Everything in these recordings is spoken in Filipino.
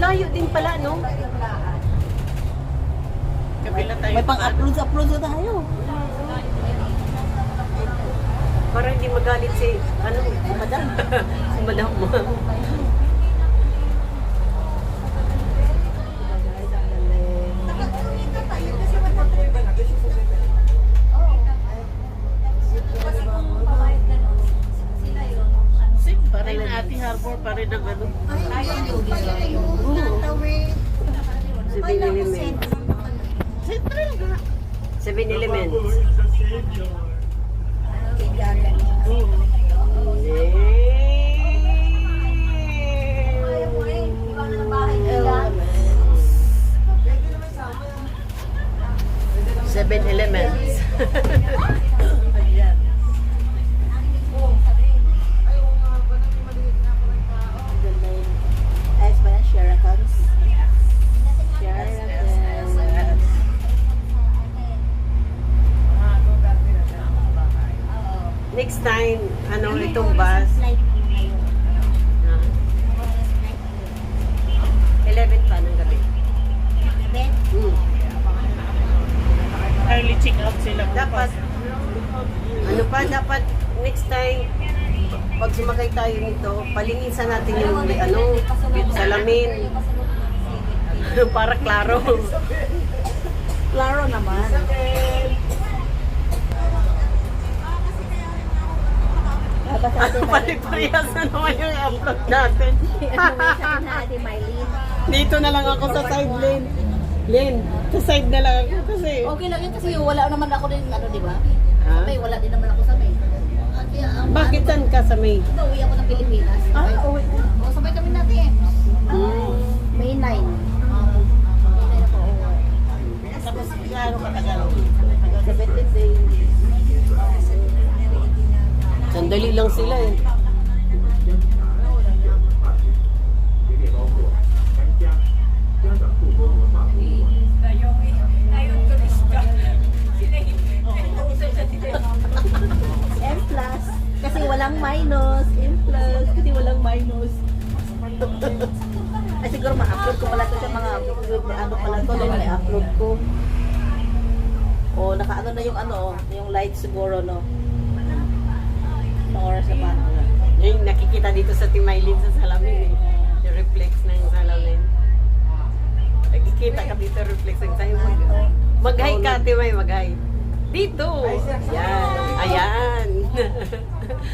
Layo din pala, no? May pang-upload na tayo. Para hindi magalit si, si madam. Si madam mo. Parang na ating harbor, parang na ano. 7-Eleven. 7-Eleven. Seven Elements. Next time, itong bus? 11 pa ng gabi. Early check-out sila. Dapat, dapat next time, pag sumakay tayo nito, palinisan natin yung salamin. Para klaro. Klaro naman. Pari-parehas na naman yung upload natin. Dito na lang ako sa side lane. Sa side na lang ako kasi. Okay lang yun kasi wala naman ako din, di ba? Ha? May wala din naman ako sa May. Bakit saan ka sa May? Uwi ako ng Pilipinas. Uwi. Sabay kami natin. May 9. May 9 ako uwi. Tapos ano katagal? 17 days. Sandali lang sila eh. M plus. Kasi walang minus. M plus. Kasi walang minus. Ay siguro ma-upload ko pala ito sa mga pala ito. Then may upload ko. O naka na yung light siguro no. Oras na pa. Yung nakikita dito sa Timaylin sa salamin eh. Yung reflex ng salamin. Nakikita ka dito reflex ng salamin. Mag-hi ka, Timay, mag-hi. Dito! Yan. Ayan.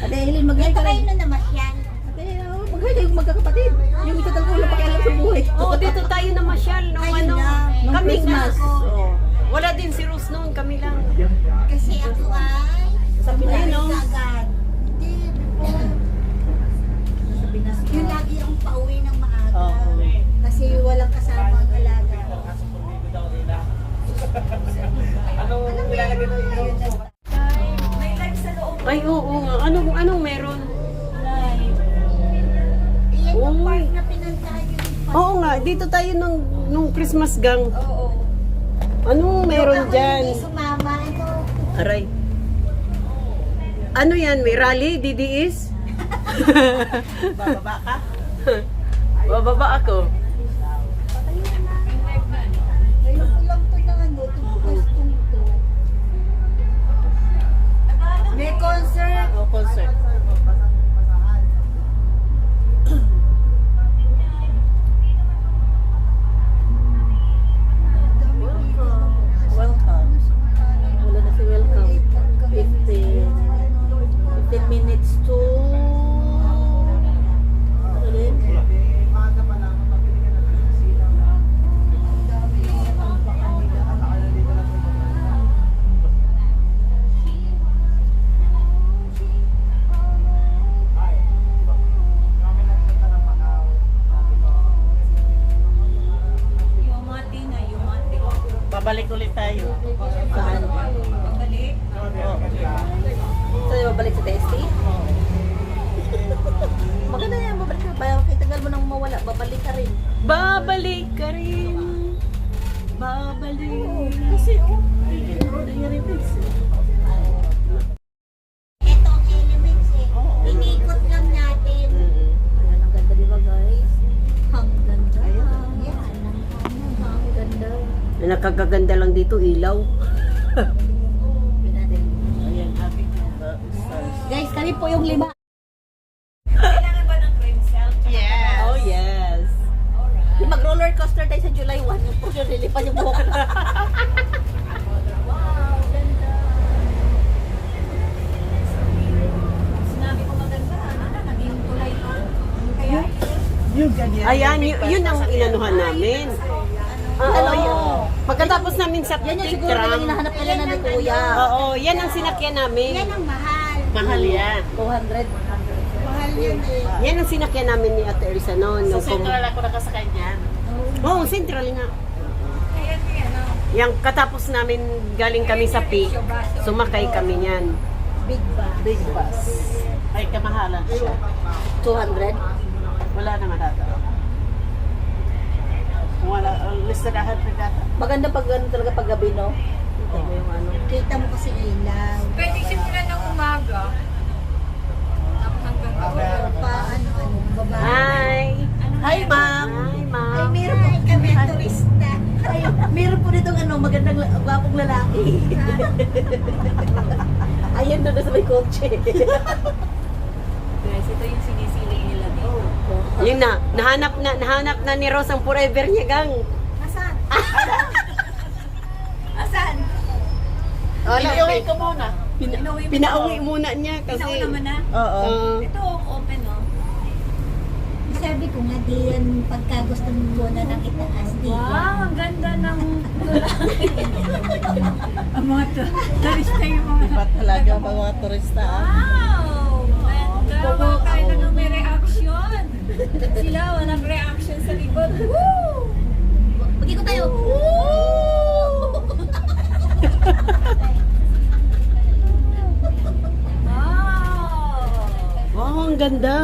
Ate Helen, mag-hi ka rin. na namasyal. Ate, mag-hi kayo magkakapatid. Yung isa talaga wala pakialam sa buhay. Oo, dito tayo na masyal. Nung Kami nga. Christmas. Oo. Wala din si Rose noon, kami lang. Kasi ako ay Sabi na yun, no? agad. Yun lagi ang pauwi ng maaga. Oo. Kasi walang kasama ang alaga. Anong ilalagay na yung May live sa loob. Ay, oo nga. Anong meron? Iyan yung Uy. park na pinuntahan yun. Oo nga, dito tayo nung Christmas gang. Oo. Anong meron Ako dyan? hindi sumama. Aray. Ano yan? May rally? DDS? bababa ka? Bababa ako. Ngayon ko lang ito na tubukas to. May concert. O concert. Welcome. Wala na si welcome. 15 minutes to... Ano din? pinakagaganda lang dito, ilaw. Ayan, happy stars. Guys, kami po yung 5. Yes. Oh, yes. Mag-roller coaster tayo sa July 1. Yung po yung lilipad yung buhok na. Sinabi ko maganda, naging tulay ko. Kaya Yung ganyan. Ayan, yun ang inanuhan namin. Oo, yun. Pagkatapos namin sa Yan yung siguro na hinahanap nila na ni Kuya. Oo, yan ang sinakyan namin. yan ang mahal. Mahal yan. 200. Mahal yan eh. Yan ang sinakyan namin ni Ate Elsa noon. Sa nung Central ako nakasakay niyan. Oo, Central nga. Kaya ano, Yang katapos namin galing kami sa peak, sumakay kami niyan. Big bag. Big bus. Ay, kamahalan siya. 200. Wala naman data. Wala, listadahan pa data. Maganda pag ano talaga pag gabi, no? Kita mo yung ano. kita mo kasi ilaw. Pwede simulan ng umaga. Tapos hanggang gabi. Pa, ano, babae. Hi! Hi, ma'am! Hi, Ay, ma'am! meron po kami turista. Ay, meron po ditong ano, magandang gwapong lalaki. Ayan doon na sa may kotse. Guys, ito yung sinisiling nila dito. Yun na, nahanap na ni Rose ang forever niya, gang. Nasaan? Asan? Wala, Inuwi ko muna. pinauwi muna niya kasi... Kasi, naman na. Oo. Ito, open, no? Sabi ko nga, di yan pagka gusto mo muna ng itaas dito. Wow, ang ganda ng ang mga turista yung mga... Iba talaga ang mga turista. Wow! Ganda! Mga kaila ng may reaction. Sila, walang reaction sa likod. Woo! Mag-ikot tayo. Wow! Wow, ang ganda!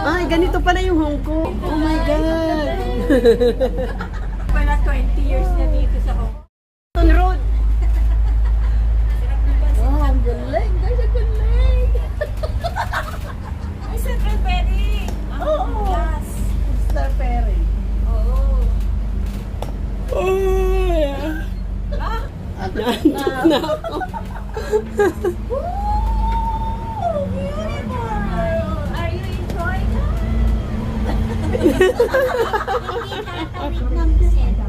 Ay, ganito pala yung Hong Kong. Oh my God! Pala 20 years na dito sa Hong Kong. On road! Wow, ang galing. Guys, ang galing. Ay, Central Perry! Oo. Yes! Star Ferry. Oo. Are you enjoying it? Hindi tatawid ng seda.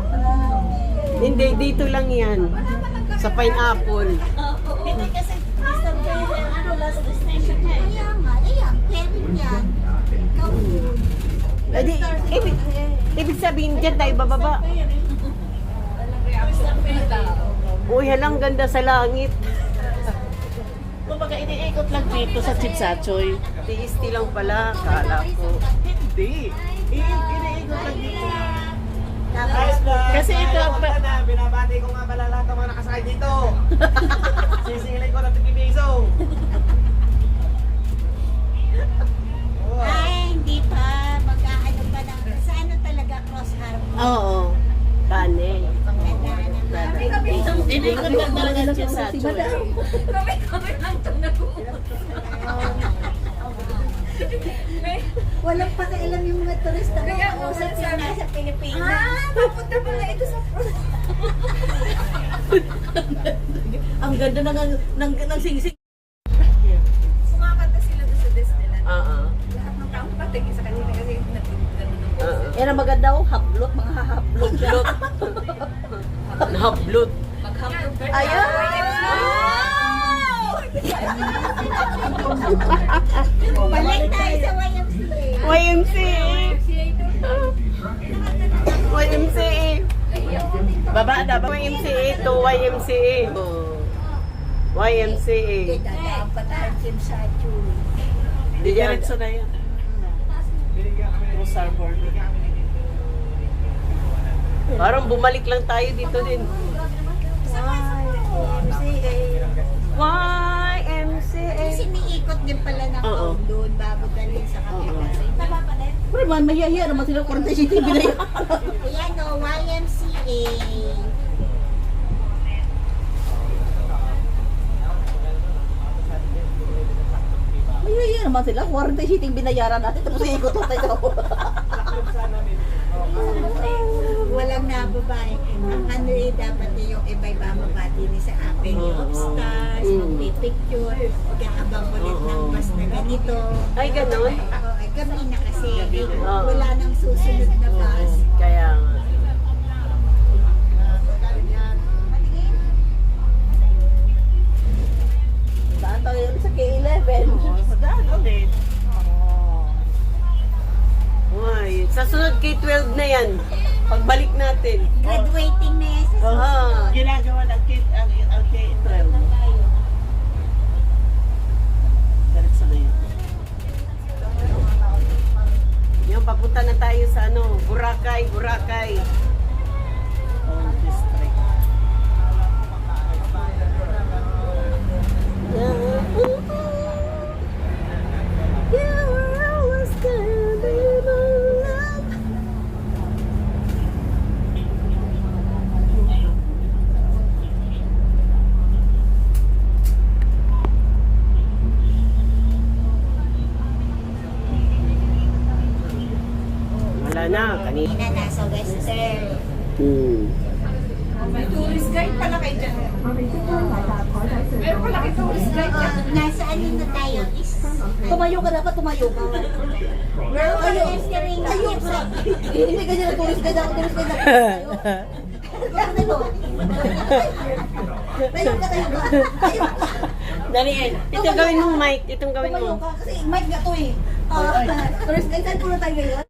Hindi, dito lang yan. Sa pineapple. Hindi kasi Mr. Ferry, ano, last destination niya. Kaya nga, ayan, ferry niyan. Ikaw yun. Edi, ibig sabihin dyan tayo bababa. Uy, halang ganda sa langit. Kumbaga, iniikot lang dito sa Chipsachoy. TST lang pala, kala ko. Hindi. Iniikot lang dito. Tapos, Kasi ito ang... Binabati ko nga pala lahat ng mga nakasakay dito. Sisingilin ko ng tipipiso. ay, hindi pa. Mag-aano pa lang. Sa ano talaga, cross harbor. Oo. Tane. Iniikot lang talaga sa Chipsachoy. Kami lang ito Walang pakialam yung mga turista. Kaya Kaya nga, usap yung sabi- nasa Pilipinas. papunta pala ito sa Ang ganda ng singsing. Kumakanta sila doon sa Disneyland. Oo. Lahat ng tao patingin sa kanila kasi nagtitignan ng Oo. Era maganda oh, hablot, mga hablot. Hablot. Nahablot. Mag-hablot. Ayan! Balik tayo sa YMCA. YMCA. Baba na ba? YMCA to YMCA. YMCA. Dadaan pa tayo sa Chu. Diretso na yan. Cross Harbor. Parang bumalik lang tayo dito din. YMCA. Kasi niikot din pala ng Oo. doon bago dalhin sa kapila. Tama pa din? Pero man, mahihiya naman sila 47 na yun. Ayan o, YMCA. Mahihiya naman sila. 47 binayaran natin. Tapos ikot tayo. walang nababae. Ang ano eh, dapat eh, yung iba'y bababati ni sa akin yung upstairs, magpipicture, mag-aabang ulit ng bus na ganito. Ay, ganun? Oo, ay kami na kasi, Oo. wala nang susunod na bus. Kaya nga. Saan tayo ulit sa K11? Sa daan ulit. Uy, sa sunod K-12 na yan. Pagbalik natin. Graduating na yan sa Ah, Ginagawa ng ang K12. Diretso na yun. yung papunta na tayo sa ano, Boracay, Boracay. Old district. Wala na, kanina. na nasa Western. May tourist guide pala kayo dyan. Meron pala kayo tourist guide dyan. Nasa ano na tayo? Tumayo ka dapat, tumayo ka. Girl, ano yung steering Tayo ka. Hindi ka dyan, turis ka dyan, turis ka dyan. Tayo ka. Tayo ka, tayo ka. Tayo ka. Daliin, itong gawin mo, Mike. Itong gawin Tumayo mo. ka, kasi mic nga to eh. Turis ka, saan puro tayo ngayon?